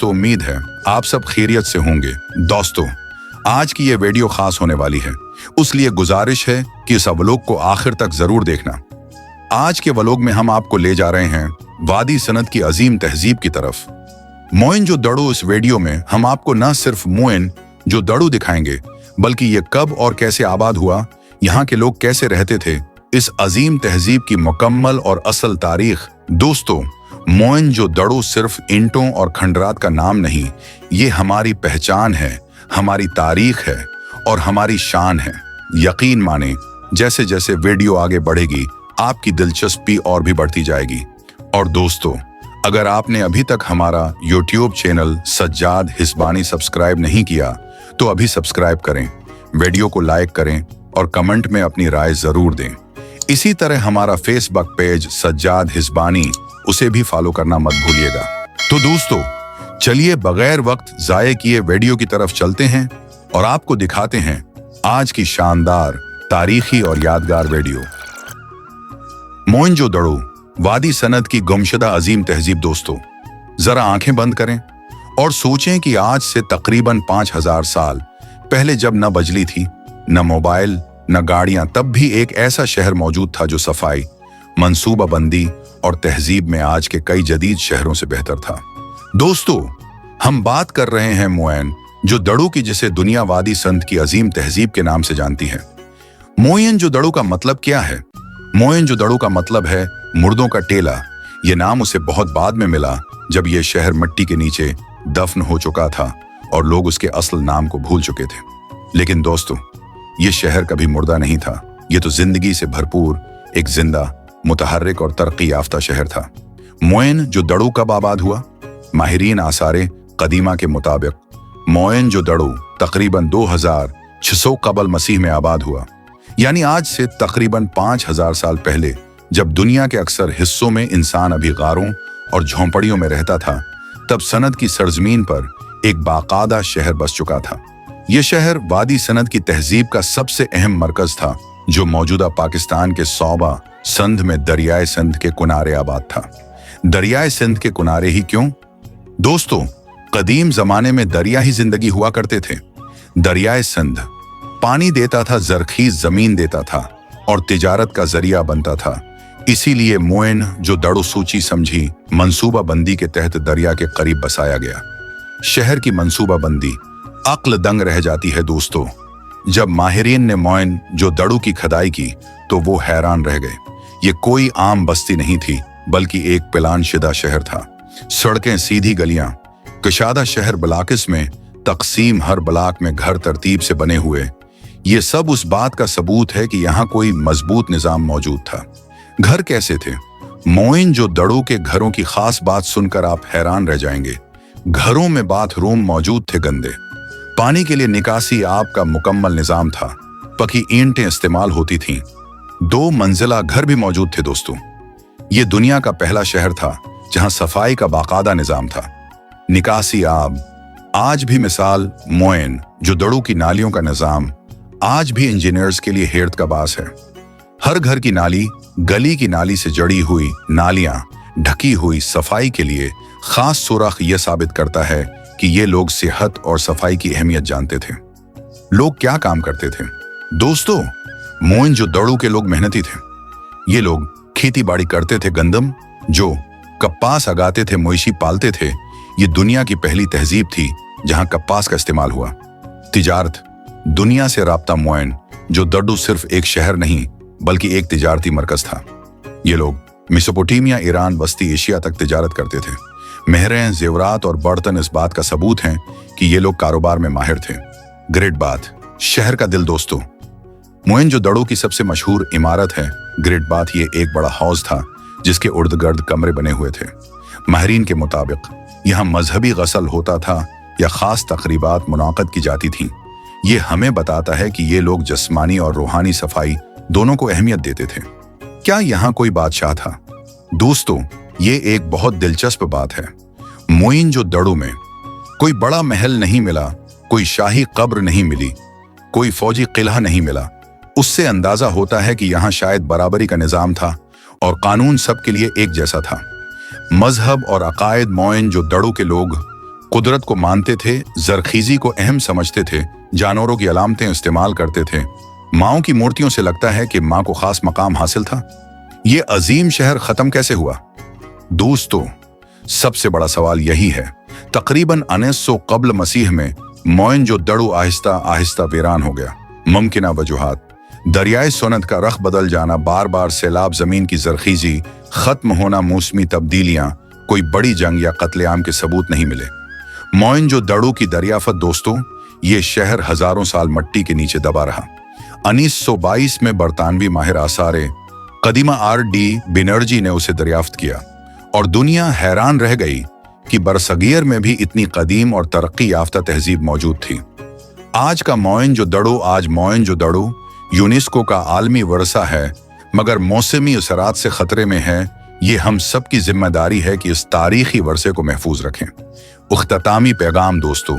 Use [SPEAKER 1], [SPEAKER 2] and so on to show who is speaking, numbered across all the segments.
[SPEAKER 1] तो उम्मीद है आप सब खैरियत से होंगे। दोस्तों, आज की ये वीडियो खास होने वाली है, उसलिए गुजारिश है कि इस व्लॉग को आखिर तक जरूर देखना। आज के व्लॉग में हम आपको ले जा रहे हैं वादी सनद की अजीम तहजीब की तरफ। मोहनजोदड़ो। इस वीडियो में हम आपको न सिर्फ मोहनजोदड़ो दिखाएंगे, बल्कि ये कब और कैसे आबाद हुआ, यहाँ के लोग कैसे रहते थे, इस अजीम तहजीब की मुकम्मल और असल तारीख। दोस्तों, मोहनजोदड़ो सिर्फ ईंटों और खंडरात का नाम नहीं, ये हमारी पहचान है, हमारी तारीख है और हमारी शान है। यकीन माने, जैसे जैसे वीडियो आगे बढ़ेगी आपकी दिलचस्पी और भी बढ़ती जाएगी। और दोस्तों, अगर आपने अभी तक हमारा YouTube चैनल सज्जाद हिस्बानी सब्सक्राइब नहीं किया तो अभी सब्सक्राइब करें, वीडियो को लाइक करें और कमेंट में अपनी राय जरूर दें। इसी तरह हमारा फेसबुक पेज सज्जाद हिस्बानी, उसे भी फॉलो करना मत भूलिएगा। तो दोस्तों, चलिए बगैर वक्त जाये किए वीडियो की तरफ चलते हैं और आपको दिखाते हैं आज की शानदार, तारीखी और यादगार वीडियो। मोहनजोदड़ो, वादी सनद की गुमशुदा अजीम तहजीब। दोस्तों, जरा आंखें बंद करें और सोचें कि आज से तकरीबन 5000 साल पहले, जब न बिजली थी, न मोबाइल, न गाड़ियां, तब भी एक ऐसा शहर मौजूद था जो सफाई, मंसूबाबंदी और तहजीब में आज के कई जदीद शहरों से बेहतर था। दोस्तों, हम बात कर रहे हैं मोहनजोदड़ो की, जिसे दुनिया वादी सनद की अजीम तहजीब के नाम से जानती है। मोहनजोदड़ो का मतलब क्या है? मोहनजोदड़ो का मतलब है मुर्दों का टेला। ये नाम उसे बहुत बाद में मिला, जब यह शहर मिट्टी के नीचे दफन हो चुका था और लोग उसके असल नाम को भूल चुके थे। लेकिन दोस्तों, ये शहर कभी मुर्दा नहीं था, ये तो जिंदगी से भरपूर एक जिंदा, मुतहर्रिक और तरक्की याफ्ता शहर था। मोहनजोदड़ो कब आबाद हुआ? माहिरीन आसारे कदीमा के मुताबिक मोहनजोदड़ो तकरीबन 2600 कबल मसीह में आबाद हुआ, यानी आज से तकरीबन 5000 साल पहले, जब दुनिया के अक्सर हिस्सों में इंसान अभी गारों और झोंपड़ियों में रहता था। तब सनद की सरजमीन पर एक बाकायदा शहर बस चुका था। यह शहर वादी सनद की तहजीब का सबसे अहम मरकज था, जो मौजूदा पाकिस्तान के सौबा संध में दरियाए सिंध के किनारे आबाद था। दरियाए सिंध के किनारे ही क्यों? दोस्तों, कदीम जमाने में दरिया ही जिंदगी हुआ करते थे। दरियाए सिंध पानी देता था, जरखीज जमीन देता था और तिजारत का जरिया बनता था। इसीलिए मोहनजोदड़ो सूची समझी मंसूबाबंदी के तहत दरिया के करीब बसाया गया। शहर की मंसूबाबंदी अक्ल दंग रह जाती है। दोस्तों, जब माहिरीन ने मोहनजोदड़ो की खुदाई की तो वो हैरान रह गए। ये कोई आम बस्ती नहीं थी, बल्कि एक प्लान शुदा शहर था। सड़कें, सीधी गलियां, कुशादा शहर ब्लॉक्स में तकसीम, हर ब्लॉक में घर तरतीब से बने हुए। ये सब उस बात का सबूत है कि यहाँ कोई मजबूत निजाम मौजूद था। घर कैसे थे? मोहनजोदड़ो के घरों की खास बात सुनकर आप हैरान रह जाएंगे। घरों में बाथरूम मौजूद थे, गंदे पानी के लिए निकासी आब का मुकम्मल निजाम था, पकी ईंटें इस्तेमाल होती थीं, 2 मंजिला घर भी मौजूद थे। दोस्तों, ये दुनिया का पहला शहर था जहां सफाई का बाकायदा निजाम था। निकासी आब आज भी मिसाल मोहनजोदड़ो की नालियों का निजाम आज भी इंजीनियर्स के लिए हैरत का बास है। हर घर की नाली, गली की नाली से जड़ी हुई नालियां ढकी हुई सफाई के लिए खास सुराख यह साबित करता है कि ये लोग सेहत और सफाई की अहमियत जानते थे। लोग क्या काम करते थे? दोस्तों, मोहनजोदड़ो के लोग मेहनती थे। ये लोग खेती बाड़ी करते थे, गंदम जो कपास उगाते थे, मवेशी पालते थे। ये दुनिया की पहली तहजीब थी जहां कपास का इस्तेमाल हुआ। तिजारत, दुनिया से राब्ता। मोहनजोदड़ो सिर्फ एक शहर नहीं, बल्कि एक तिजारती मरकज था। ये लोग मेसोपोटामिया, ईरान, वस्ती एशिया तक तिजारत करते थे। मेहरें, जेवरात और बर्तन इस बात का सबूत हैं कि ये लोग कारोबार में माहिर थे। ग्रेट बाथ, शहर का दिल। दोस्तों, मोहनजोदड़ो की सबसे मशहूर इमारत है ग्रेट बाथ। ये एक बड़ा हौज था जिसके उर्द गर्द कमरे बने हुए थे। माहिरीन के मुताबिक यहाँ मजहबी गसल होता था या खास तकरीबात मुनाक़द की जाती थीं। ये हमें बताता है कि ये लोग जिस्मानी और रूहानी सफाई दोनों को अहमियत देते थे। क्या यहाँ कोई बादशाह था? दोस्तों, ये एक बहुत दिलचस्प बात है। मोहनजोदड़ो में कोई बड़ा महल नहीं मिला, कोई शाही कब्र नहीं मिली, कोई फौजी किला नहीं मिला। उससे अंदाजा होता है कि यहाँ शायद बराबरी का निजाम था और कानून सबके लिए एक जैसा था। मजहब और अकायद मोहनजोदड़ो के लोग कुदरत को मानते थे, जरखीजी को अहम समझते थे, जानवरों की अलामतें इस्तेमाल करते थे। माओं की मूर्तियों से लगता है कि मां को खास मकाम हासिल था। ये अजीम शहर खत्म कैसे हुआ? दोस्तों, सबसे बड़ा सवाल यही है। तकरीबन 1900 कब्ल मसीह में मोहनजोदड़ो आहिस्ता आहिस्ता वीरान हो गया। मुमकिना वजूहात: दरियाए सोनत का रख बदल जाना, बार बार सैलाब, जमीन की जरखीजी, खत्म होना, मौसमी तब्दीलियां, कोई बड़ी जंग या कत्लेआम के सबूत नहीं मिले। मोहनजोदड़ो की दरियाफत दोस्तों, ये शहर हजारों साल मिट्टी के नीचे दबा रहा। 1922 में बरतानवी माहिर आसारे कदीमा R.D. बनर्जी ने उसे दरियाफ्त किया और दुनिया हैरान रह गई कि बरसगीर में भी इतनी कदीम और तरक्की याफ्ता तहजीब मौजूद थी। आज का मोहनजोदड़ो यूनेस्को का आलमी वर्सा है, मगर मौसमी असरात से खतरे में है। ये हम सब की जिम्मेदारी है कि इस तारीखी वर्से को महफूज रखें। उख्तामी पैगाम दोस्तों,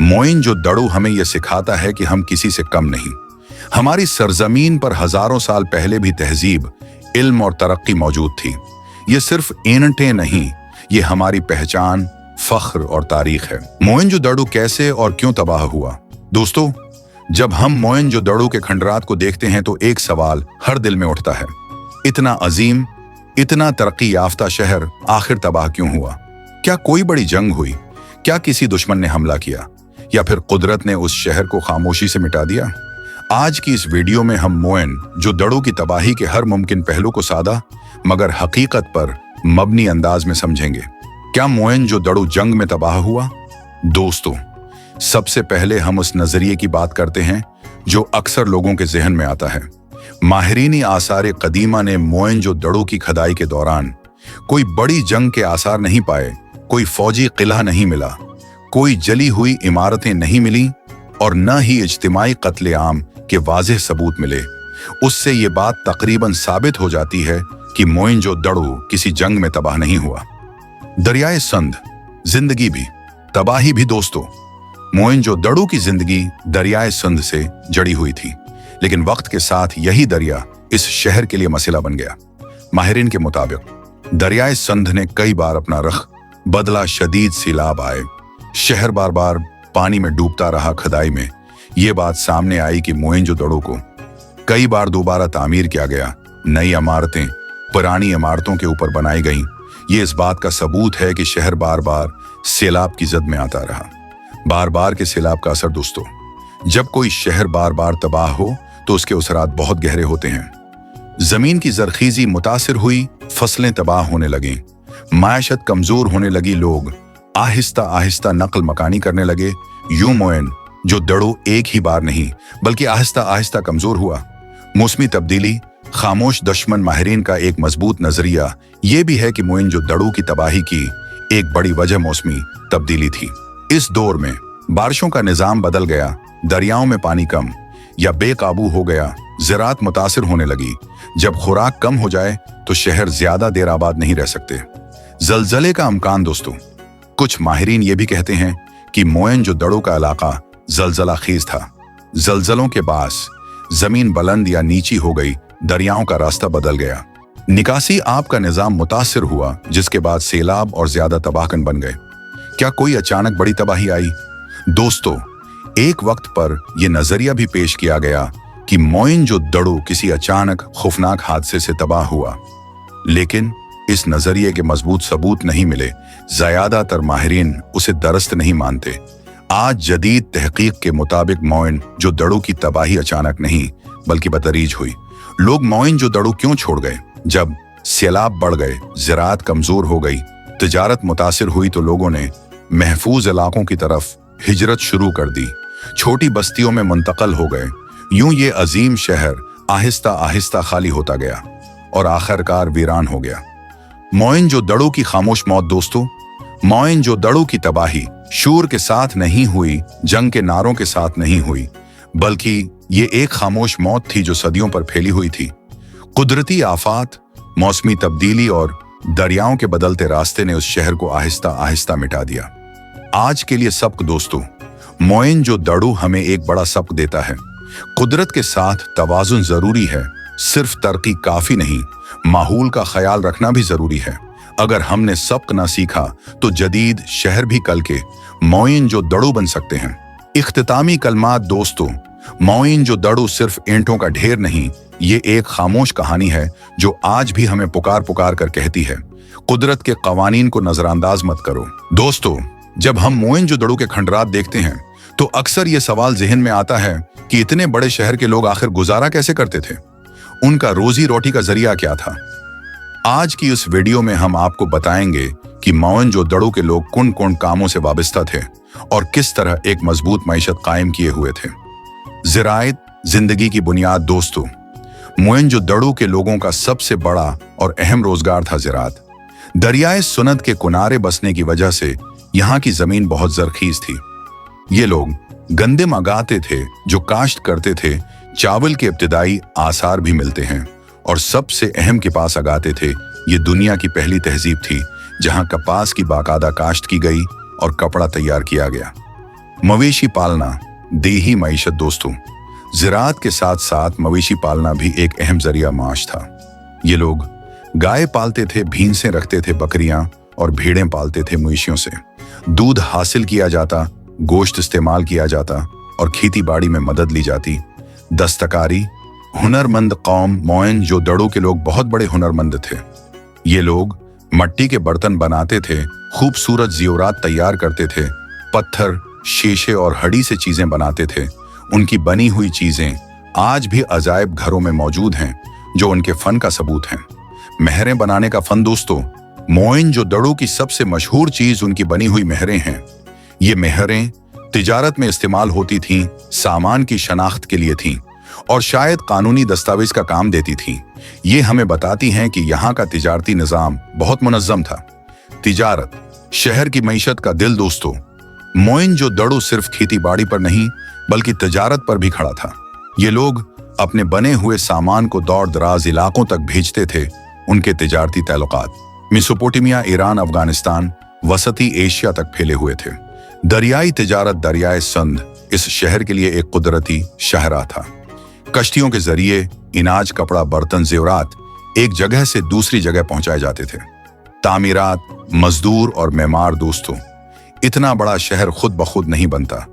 [SPEAKER 1] मोहनजोदड़ो हमें यह सिखाता है कि हम किसी से कम नहीं। हमारी सरजमीन पर हजारों साल पहले भी तहजीब, इल्म और तरक्की मौजूद थी। ये सिर्फ ऐंठे नहीं, ये हमारी पहचान, फख्र और तारीख है। मोहनजोदड़ो कैसे और क्यों तबाह हुआ? दोस्तों, जब हम मोहनजोदड़ो के खंडरात को देखते हैं तो एक सवाल हर दिल में उठता है, इतना अजीम, इतना तरक्की याफ्ता शहर आखिर तबाह क्यों हुआ? क्या कोई बड़ी जंग हुई? क्या किसी दुश्मन ने हमला किया, या फिर कुदरत ने उस शहर को खामोशी से मिटा दिया? आज की इस वीडियो में हम मोहनजोदड़ो की तबाही के हर मुमकिन पहलू को सादा मगर हकीकत पर मबनी अंदाज में समझेंगे। क्या मोहनजोदड़ो जंग में तबाह हुआ? दोस्तों, सबसे पहले हम उस नजरिए की बात करते हैं जो अक्सर लोगों के जहन में आता है। माहिरीन आसार कदीमा ने मोहनजोदड़ो की खदाई के दौरान कोई बड़ी जंग के आसार नहीं पाए, कोई फौजी किला नहीं मिला, कोई जली हुई इमारतें नहीं मिली और न ही इज्तिमाई कत्लेआम के वाज़ेह सबूत मिले। उससे ये बात तकरीबन साबित हो जाती है कि मोहनजोदड़ो किसी जंग में तबाह नहीं हुआ। दरियाए सिंध, जिंदगी भी, तबाही भी दोस्तों। मोहनजोदड़ो की जिंदगी दरियाए सिंध से जड़ी हुई थी, लेकिन वक्त के साथ यही दरिया इस शहर के लिए मसला बन गया। माहिरीन के मुताबिक दरियाए सिंध ने कई बार अपना रख बदला, शदीद सैलाब आए, शहर बार बार पानी में डूबता रहा। खदाई में ये बात सामने आई कि मोहनजोदड़ो को कई बार दोबारा तामीर किया गया। नई इमारतें पुरानी इमारतों के ऊपर बनाई गईं। ये इस बात का सबूत है कि शहर बार बार सैलाब की जद में आता रहा। बार बार के सैलाब का असर दोस्तों, जब कोई शहर बार बार तबाह हो तो उसके असरात बहुत गहरे होते हैं। जमीन की जरखीजी मुतासिर हुई, फसलें तबाह होने लगीं, मायशत कमजोर होने लगी, लोग आहिस्ता आहिस्ता नकल मकानी करने लगे। यूं मोहनजोदड़ो एक ही बार नहीं बल्कि आहिस्ता आहिस्ता कमजोर हुआ। मौसमी तब्दीली, खामोश दुश्मन। माहिरीन का एक मजबूत नजरिया यह भी है कि मोहनजोदड़ो की तबाही की एक बड़ी वजह मौसमी तब्दीली थी। इस दौर में बारिशों का निजाम बदल गया, दरियाओं में पानी कम या बेकाबू हो गया, ज़राअत मुतासिर होने लगी। जब खुराक कम हो जाए तो शहर ज्यादा देर आबाद नहीं रह सकते। जलजले का अमकान दोस्तों, कुछ माहिरीन ये भी कहते हैं कि मोहनजोदड़ो का इलाका जलजला खेज था। जलजलों के बास जमीन बुलंद या नीची हो गई, दरियाओं का रास्ता बदल गया, निकासी आब का निजाम मुतासिर हुआ, जिसके बाद सैलाब और ज्यादा तबाहकन बन गए। क्या कोई अचानक बड़ी तबाही आई? दोस्तों, एक वक्त पर यह नजरिया भी पेश किया गया कि मोहनजोदड़ो किसी अचानक खौफनाक हादसे से तबाह हुआ, लेकिन इस नजरिए के मजबूत सबूत नहीं मिले। ज्यादातर माहिरीन उसे दरस्त नहीं मानते। आज जदीद तहकीक के मुताबिक मोहनजोदड़ो की तबाही अचानक नहीं बल्कि बतरीज हुई। लोग मोहनजोदड़ो क्यों छोड़ गए? जब सैलाब बढ़ गए, ज़राअत कमजोर हो गई, तिजारत मुतासिर हुई तो लोगों ने महफूज इलाकों की तरफ हिजरत शुरू कर दी, छोटी बस्तियों में मुंतकल हो गए। यूं ये अजीम शहर आहिस्ता आहिस्ता खाली होता गया और आखिरकार वीरान हो गया। मोहनजोदड़ो की खामोश मौत दोस्तों, मोहनजोदड़ो की तबाही शूर के साथ नहीं हुई, जंग के नारों के साथ नहीं हुई, बल्कि ये एक खामोश मौत थी जो सदियों पर फैली हुई थी। कुदरती आफात, मौसमी तब्दीली और दरियाओं के बदलते रास्ते ने उस शहर को आहिस्ता आहिस्ता मिटा दिया। आज के लिए सबक दोस्तों, मोहनजोदड़ो हमें एक बड़ा सबक देता है। कुदरत के साथ तवाजुन जरूरी है, सिर्फ तरक्की काफी नहीं, माहौल का ख्याल रखना भी जरूरी है। अगर हमने सबक ना सीखा तो जदीद शहर भी कल के मोइनजोदड़ो बन सकते हैं। इख्तितामी कलमात दोस्तों, मोइनजोदड़ो सिर्फ ईंटों का ढेर नहीं, ये एक खामोश कहानी है जो आज भी हमें पुकार पुकार कर कहती है, कुदरत के कवानीन को नजरअंदाज मत करो। दोस्तों, जब हम मोइनजोदड़ो के खंडरात देखते हैं तो अक्सर ये सवाल जहन में आता है कि इतने बड़े शहर के लोग आखिर गुजारा कैसे करते थे, उनका रोजी रोटी का जरिया क्या था। आज की इस वीडियो में हम आपको बताएंगे कि मोइनजोदड़ो के लोग कौन कौन कामों से वाबस्ता थे और किस तरह एक मजबूत मईशत कायम किए हुए थे। ज़राअत जिंदगी की बुनियाद दोस्तों, मोइनजोदड़ो के लोगों का सबसे बड़ा और अहम रोजगार था ज़राअत। दरियाए सुनद के किनारे बसने की वजह से यहाँ की जमीन बहुत जरखीज थी। ये लोग गंदम उगाते थे जो काश्त करते थे, चावल के इब्तिदाई आसार भी मिलते हैं, और सबसे अहम के पास उगाते थे। ये दुनिया की पहली तहजीब थी जहां कपास की बाकायदा काश्त की गई और कपड़ा तैयार किया गया। मवेशी पालना देही मईशत दोस्तों, ज़राअत के साथ साथ मवेशी पालना भी एक अहम जरिया माश था। ये लोग गाय पालते थे, भैंसें रखते थे, बकरियां और भेड़ें पालते थे। मवेशियों से दूध हासिल किया जाता, गोश्त इस्तेमाल किया जाता और खेती बाड़ी में मदद ली जाती। दस्तकारी हुनरमंद कौम मोइनजोदड़ो के लोग बहुत बड़े हुनरमंद थे। ये लोग मट्टी के बर्तन बनाते थे, खूबसूरत ज़ेवरात तैयार करते थे, पत्थर, शीशे और हड्डी से चीजें बनाते थे। उनकी बनी हुई चीजें आज भी अजायब घरों में मौजूद हैं जो उनके फन का सबूत हैं। मेहरें बनाने का फन दोस्तों, मोइनजोदड़ो की सबसे मशहूर चीज उनकी बनी हुई मेहरें हैं। ये मेहरें तिजारत में इस्तेमाल होती थीं, सामान की शनाख्त के लिए थीं और शायद कानूनी दस्तावेज का काम देती थीं। ये हमें बताती हैं कि यहाँ का तिजारती निज़ाम बहुत मुनज़्ज़म था। तिजारत शहर की मईशत का दिल दोस्तों, मोइनजोदड़ो सिर्फ खेती बाड़ी पर नहीं बल्कि तिजारत पर भी खड़ा था। ये लोग अपने बने हुए सामान को दौर दराज इलाकों तक भेजते थे। उनके तिजारती ताल्लुकात मेसोपोटामिया, ईरान, अफगानिस्तान, वसती एशिया तक फैले हुए थे। दरियाई तिजारत दरियाए सिंध इस शहर के लिए एक कुदरती शाहराह था। कश्तियों के जरिए इनाज, कपड़ा, बर्तन, ज़ेवरात एक जगह से दूसरी जगह पहुंचाए जाते थे। तामीरात, मजदूर और मेमार दोस्तों, इतना बड़ा शहर खुद ब खुद नहीं बनता।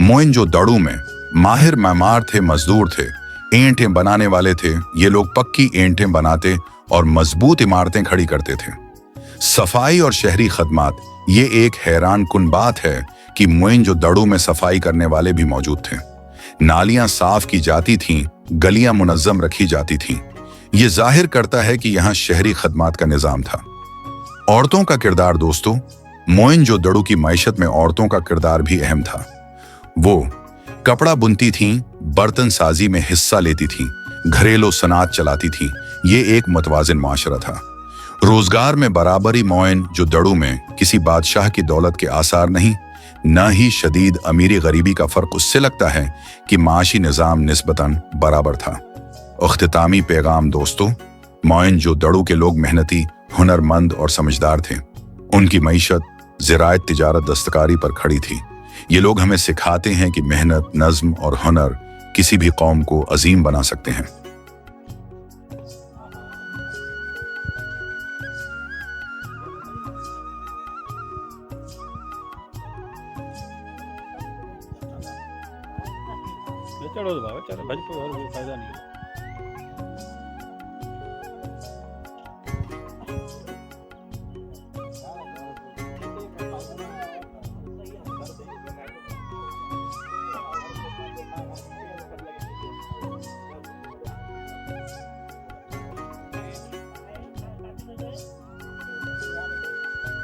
[SPEAKER 1] मोइनजोदड़ो में माहिर मेमार थे, मजदूर थे, ईंटें बनाने वाले थे। ये लोग पक्की ईंटें बनाते और मजबूत इमारतें खड़ी करते थे। सफाई और शहरी खदमात, ये एक हैरान कुन बात है कि मोइनजोदड़ो में सफाई करने वाले भी मौजूद थे। नालियां साफ की जाती थीं, गलियां मुनज़्ज़म रखी जाती थीं। ये जाहिर करता है कि यहाँ शहरी खदमात का निज़ाम था। औरतों का किरदार दोस्तों, मोइनजोदड़ो की मईशत में औरतों का किरदार भी अहम था। वो कपड़ा बुनती थीं, बर्तन साजी में हिस्सा लेती थीं, घरेलू सनात चलाती थीं। ये एक मुतवाज़िन माशरा था। रोजगार में बराबरी मोइनजोदड़ो में किसी बादशाह की दौलत के आसार नहीं, न ही शदीद अमीरी गरीबी का फर्क उससे लगता है कि माशी निज़ाम निस्बतन बराबर था। इख्तितामी पैगाम दोस्तों, मोइनजोदड़ो के लोग मेहनती, हुनरमंद और समझदार थे। उनकी मईशत ज़राअत, तिजारत, दस्तकारी पर खड़ी थी। ये लोग हमें सिखाते हैं कि मेहनत, नज़्म और हुनर किसी भी कौम को अजीम बना सकते हैं।
[SPEAKER 2] चढ़ो तो बाबा चलो, भाई कोई और कोई फायदा नहीं है।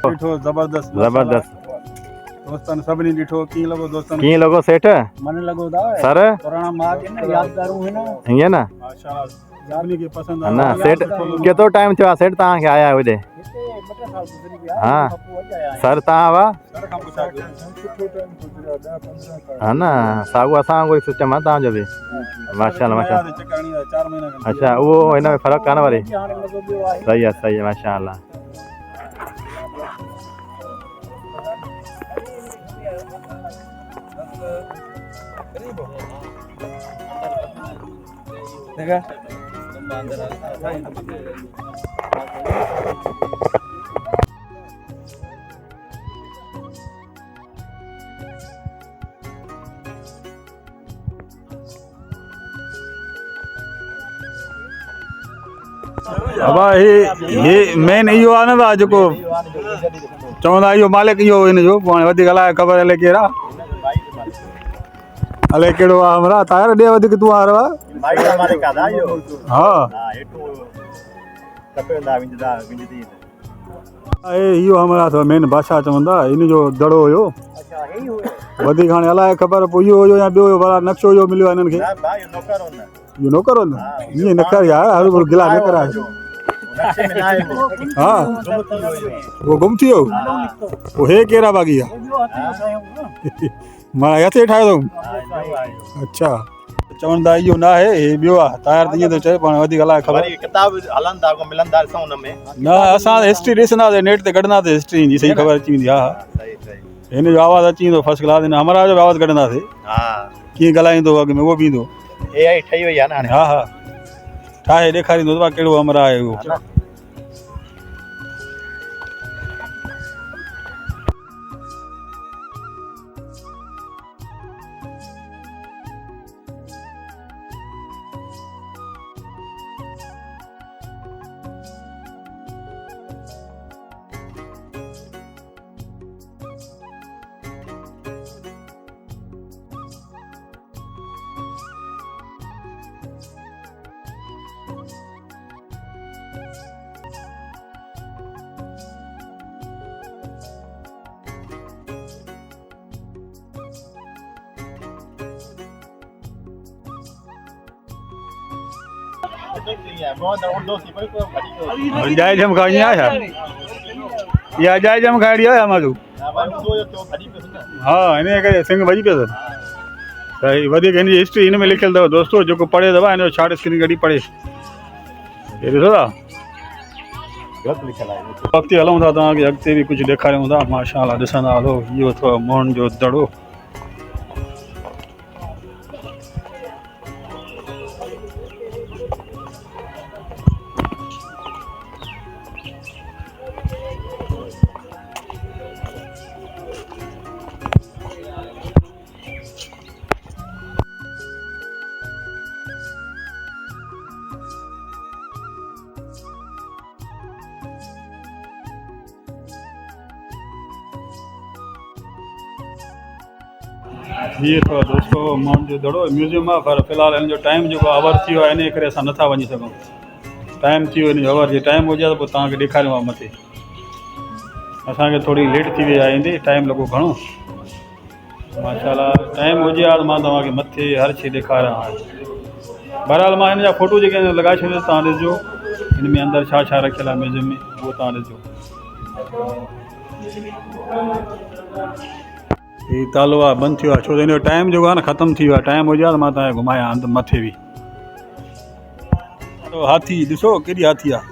[SPEAKER 3] ॾिठो ज़बरदस्त दोस्तनि सभिनी ॾिठो कीअं लॻो दोस्तनि
[SPEAKER 4] कीअं लॻो सेठ?
[SPEAKER 3] मन लॻो था
[SPEAKER 4] सर
[SPEAKER 3] पुराणा माग आहिनि न यादगारूं आहिनि
[SPEAKER 4] हीअं न
[SPEAKER 3] माशाल्लाह सभिनी खे पसंदि
[SPEAKER 4] न सेठ केतिरो टाइम थियो आहे सेठ तव्हांखे आया आहियो हेॾे?
[SPEAKER 3] हिते 2-3 साल गुज़री विया
[SPEAKER 4] हा
[SPEAKER 3] पोइ अॼु आया
[SPEAKER 4] सर तव्हां हुआ
[SPEAKER 3] सर खां पुछा सुठो टाइम गुज़रिया 10-15 साल
[SPEAKER 4] हा न साॻियो असां कोई सिस्टम आहे तव्हांजो बि माशाल्लाह माशाल्लाह।
[SPEAKER 3] चकाणी 4 महीना
[SPEAKER 4] अच्छा उहो हिन में फ़र्क़ु कान वरी
[SPEAKER 3] हाणे लॻो पियो आहे
[SPEAKER 4] सही आहे माशाल्लाह।
[SPEAKER 3] देखा
[SPEAKER 2] बाबा हे मेन इहो आहे न भाउ जेको चवंदा इहो मालिक इहो हिन जो पोइ हाणे वधीक अलाए ख़बर हले केरु आहे हले कहिड़ो आहे हमरा तार ॾे वधीक तूं वारो आहे हा इहो हमरा अथव मेन भाषा चवंदा इन जो दड़ो हुयो वधीक हाणे अलाए ख़बर पोइ इहो हुयो या ॿियो हुयो भला नक्शो इहो मिलियो आहे हिननि खे इहो नौकर हो न ईअं न कर यार हर कोई गिला न कराए हा वो गुम थी वियो पोइ हे कहिड़ा बाग़ी आहे मां हथे ठाहियो अथऊं अच्छा चवंदा इहो न आहे हे ॿियो आहे तार त ईअं थो चए पाण वधीक अलाए ख़बर न असां हिस्ट्री ॾिसंदासीं नेट ते कढंदासीं हिस्ट्री जी सही ख़बर अची वेंदी हा हिन जो आवाज़ु अची वेंदो फर्स्ट क्लास हिन हमरा जो आवाज़ु कढंदासीं कीअं ॻाल्हाईंदो अॻु में उहो बि ईंदो
[SPEAKER 5] AI ठही वई आहे न हाणे
[SPEAKER 2] हा हा ठाहे ॾेखारींदो कहिड़ो हमरा आहे उहो जाए जम खाई आया या जाए जम खाई आया माजू हाँ इन्हें करे सिंह भजी पे सही वधिक हिन जी हिस्ट्री हिन में लिखियल अथव दोस्तो जेको पढ़े अथव हिन जो शार्ट स्क्रीन कढी पढ़े हे ॾिसो था अॻिते हलूं था तव्हांखे अॻिते बि कुझु ॾेखारियूं था माशाअल्लाह ॾिसंदा हलो इहो अथव मोहन जो दड़ो ये तो दोस्तों मोहन जो दड़ो म्यूज़ियम आहे पर फ़िलहाल हिन जो टाइम जेको आवर थी वियो आहे इन करे असां नथा वञी सघूं टाइम थी वियो हिन जो आवर जे टाइम हुजे त पोइ तव्हांखे ॾेखारियूं आहे मथे असांखे थोरी लेट थी वई आहे ईंदे टाइम लॻो घणो माशाअल्लाह टाइम हुजे हा त मां तव्हांखे मथे हर शइ ॾेखारियां बहरहाल मां हिन जा फ़ोटो जेके लॻाए छॾियो तव्हां ॾिसजो हिन में अंदरि छा छा रखियलु आहे म्यूज़ियम में उहो तव्हां ॾिसजो ही तालो आहे बंदि थियो आहे छो त हिन जो टाइम जेको आहे न ख़तमु थी वियो आहे टाइम हुजे हा त मां तव्हांखे घुमायां अंदरि मथे बि हाथी ॾिसो केॾी हाथी आहे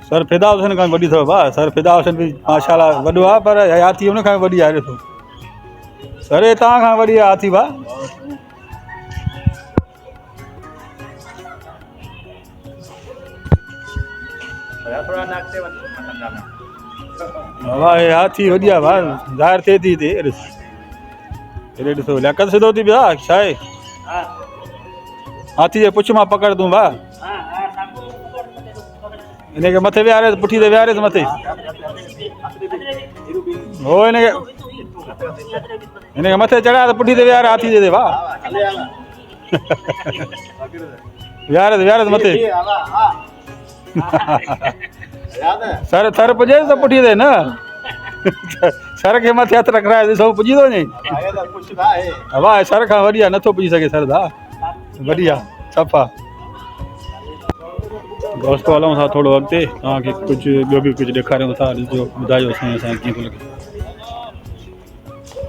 [SPEAKER 2] सर फिदा हुसैन खां वॾी अथव भाउ सर फिदा हुसैन बि माशाअल्लाह वॾो आहे पर हाथी हुन खां वॾी आहे ॾिसो सर तव्हां खां वॾी आहे हाथी भाउ वाह हे हाथी वॾी आहे भाउ ज़ाहिर थिए थी हिते हेॾे ॾिसो लियाकत सिधो थी पिया छा आहे हाथी जे पुछ मां पकड़ तूं भाउ हिनखे मथे विहारे पुठी ते विहारेसि मथे हो हिनखे मथे चढ़ाए त पुठी ते विहारे हाथी जे भाउ विहारेसि मथे सर थर पुॼे त पुठी ते न सर खे मथे हथु रखाए ॾिसो पुॼी थो वञे वाह सर खां वॾी आहे नथो पुॼी सघे सर दा वॾी आहे सफ़ा दोस्तो हलूं था थोरो अॻिते तव्हांखे कुझु ॿियो बि कुझु ॾेखारियूं था ॾिसजो ॿुधाइजो साईं असांखे कीअं थो लॻे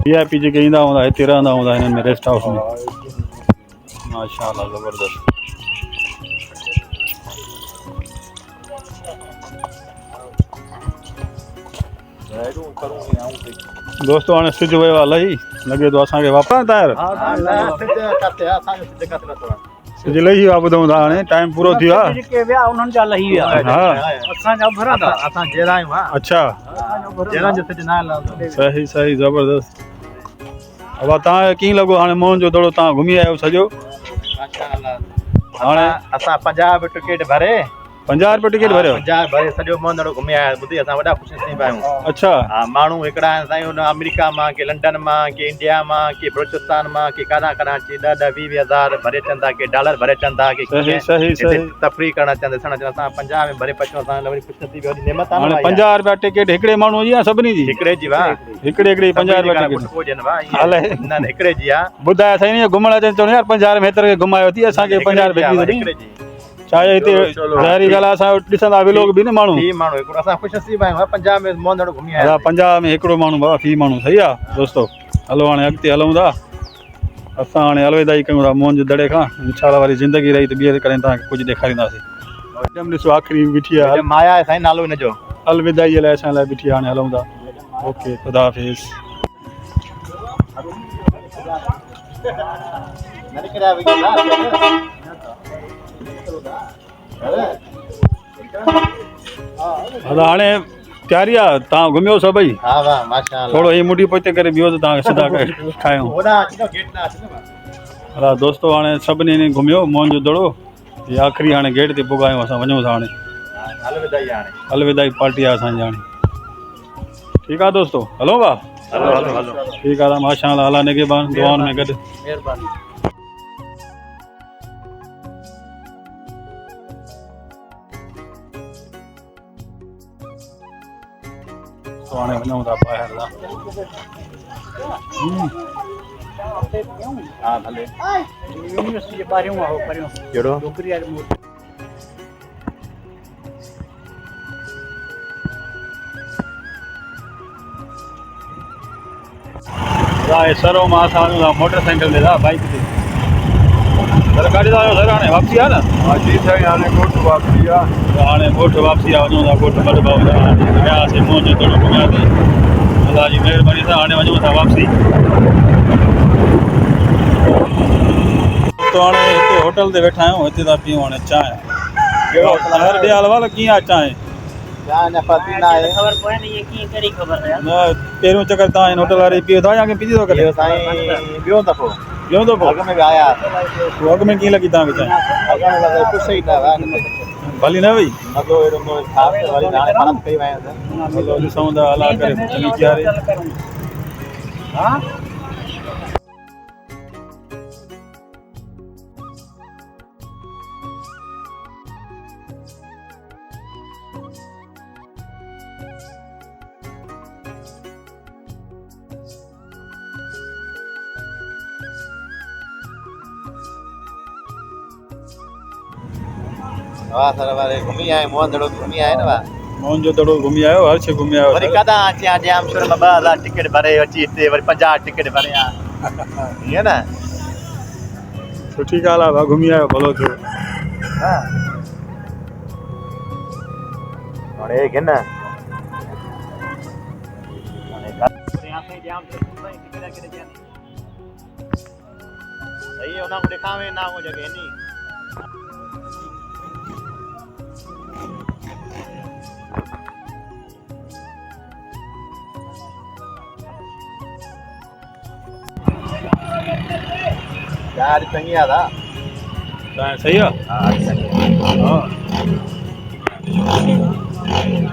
[SPEAKER 2] VIP जेके ईंदा हूंदा हिते रहंदा हूंदा हिननि में रेस्ट हाउस में माशाअल्लाह ज़बरदस्त दोस्तो हाणे सिज वियो आहे लही लॻे थो असांखे वापसि तार सिज लही वियो आहे ॿुधूं था हाणे टाइम पूरो थी वियो आहे अच्छा सही सही ज़बरदस्त अब तव्हांखे कीअं लॻो हाणे मोहन जो दड़ो तव्हां घुमी आयो सॼो
[SPEAKER 5] हाणे असां 50 टिकट भरे
[SPEAKER 2] 50 रुपए टिकट भरियो
[SPEAKER 4] 50 भरे सॼो मोहनदड़ो घुमी आया ॿुधी असां वॾा ख़ुशि थी पिया आहियूं
[SPEAKER 2] अच्छा
[SPEAKER 4] हा माण्हू हिकिड़ा आहिनि साईं हुन अमेरिका मां के लंडन मां के इंडिया मां के बलोचिस्तान मां के काॾां काॾां अची 10-20 हज़ार भरे अचनि था के डॉलर भरे अचनि था के
[SPEAKER 2] सही
[SPEAKER 4] कीअं
[SPEAKER 2] सही
[SPEAKER 4] हिते
[SPEAKER 2] सही
[SPEAKER 4] तफ़री करणु अचनि ॾिसणु अचनि असां 50 में भरे पचूं असां वरी ख़ुशि थी वॾी नेमत आहे
[SPEAKER 2] हाणे 50 रुपया टिकट हिकिड़े माण्हू जी या सभिनी जी
[SPEAKER 4] हिकिड़े जी वाह
[SPEAKER 2] हिकिड़े 50 रुपया टिकट
[SPEAKER 4] हले न हिकिड़े जी आहे
[SPEAKER 2] ॿुधाए साईं ईअं घुमण अचनि चवनि यार 50 में हेतिरे खे घुमायो थी असांखे 50 रुपए ॾेई
[SPEAKER 4] हिकिड़े जी
[SPEAKER 2] छा आहे हिते ज़ाहिरी ॻाल्हि आहे असां ॾिसंदा व्लॉग बि न माण्हू
[SPEAKER 4] फी माण्हू हिकिड़ो असां ख़ुशि थी पिया आहियूं 50 में मोहनदड़ो घुमी आया
[SPEAKER 2] हा 50 में हिकिड़ो माण्हू बाबा फी माण्हू सही आहे दोस्तो हलो हाणे अॻिते हलूं था असां हाणे अलविदाई कयूं था मोहन जे दड़े खां इंशाल्लाह वारी ज़िंदगी रही त ॿीहर करे तव्हांखे कुझु ॾेखारींदासीं मैडम ॾिसो आख़िरी बीठी आहे
[SPEAKER 4] माया आहे साईं नालो हिनजो
[SPEAKER 2] अलविदाई लाइ असां लाइ बीठी आहे हाणे हलूं था ओके ख़ुदा हाफ़िज़ हलो हाणे तयारी आहे तव्हां घुमियो सभई
[SPEAKER 4] हा वाह माशाअल्लाह
[SPEAKER 2] थोरो ही मुंडी पोइते करे बिहो त तव्हांखे सिधा करे खायूं
[SPEAKER 4] होॾां अचो गेट ना अचो
[SPEAKER 2] हला दोस्तो हाणे सभिनी ने घुमियो मोहन जो दड़ो ये आख़िरी हाणे गेट ते पुगायूं असां वञूं था हाणे
[SPEAKER 4] अलविदाई हाणे
[SPEAKER 2] अलविदाई पार्टी आहे असांजी हाणे ठीकु आहे दोस्तो हलो भाउ
[SPEAKER 4] हलो हलो हलो
[SPEAKER 2] ठीकु आहे माशाअल्लाह अल्लाह निगहबान दुआउनि में गॾु
[SPEAKER 4] महिरबानी
[SPEAKER 2] तो हाणे वञूं था ॿाहिरि था
[SPEAKER 4] हा भले
[SPEAKER 5] यूनिवर्सिटी जे ॿाहिरियों आहे हो परियों
[SPEAKER 4] कहिड़ो
[SPEAKER 5] छोकिरी वारी मूर्ति
[SPEAKER 2] सरो मां असां वञूं था मोटर साइकिल ते था बाइक ते सर गाॾी था सर हाणे वापसी आहे न
[SPEAKER 3] हा जी साईं हाणे ॻोठु वापसी आहे
[SPEAKER 2] त हाणे ॻोठु वापसी आहे वञूं था ॻोठु मड भाऊ वियासीं मोहन जो दड़ो घुमियासीं अलाह जी महिरबानी सां हाणे वञूं था वापसी तो हाणे हिते होटल ते वेठा आहियूं हिते था पियूं हाणे चांहि कहिड़ो हर ॾे हलवा कीअं आहे चांहि
[SPEAKER 4] न पती न आहे
[SPEAKER 5] ख़बर पए न इहे कीअं कहिड़ी ख़बर आहे
[SPEAKER 2] न पहिरियों चकर तव्हां हिन होटल वारे पियो था या पीती थो करे
[SPEAKER 4] इहो साईं ॿियो दफ़ो
[SPEAKER 2] ॿियो दफ़ो
[SPEAKER 4] अॻ में बि आया
[SPEAKER 2] अॻ में कीअं लॻी तव्हांखे चांहि
[SPEAKER 4] अॻ में कुझु ई न
[SPEAKER 2] भली न वई
[SPEAKER 4] मज़ो अहिड़ो ख़ासि वरी हाणे फ़र्क़ु कई विया
[SPEAKER 2] हलो ॾिसूं था अलाह करे चङी क्यारे
[SPEAKER 5] हा
[SPEAKER 4] वाह सर वारे घुमी आए मोहन दड़ो घुमी आए न वाह
[SPEAKER 2] मोहन जो दड़ो घुमी आयो हर शइ घुमी आयो
[SPEAKER 4] वरी कदा अची जाम शुरू में 2000 टिकट भरे अची हिते वरी 50 टिकट भरे आ ईअं न
[SPEAKER 2] सुठी ॻाल्हि आहे भाउ घुमी आयो भलो थियो
[SPEAKER 4] हा हाणे गिन
[SPEAKER 5] यहाँ से जाम टिकट के जानी
[SPEAKER 4] सही है उना को दिखावे ना हो जगह नहीं यार चंगी आ था
[SPEAKER 2] चांहि सही आहे
[SPEAKER 4] हां
[SPEAKER 2] हा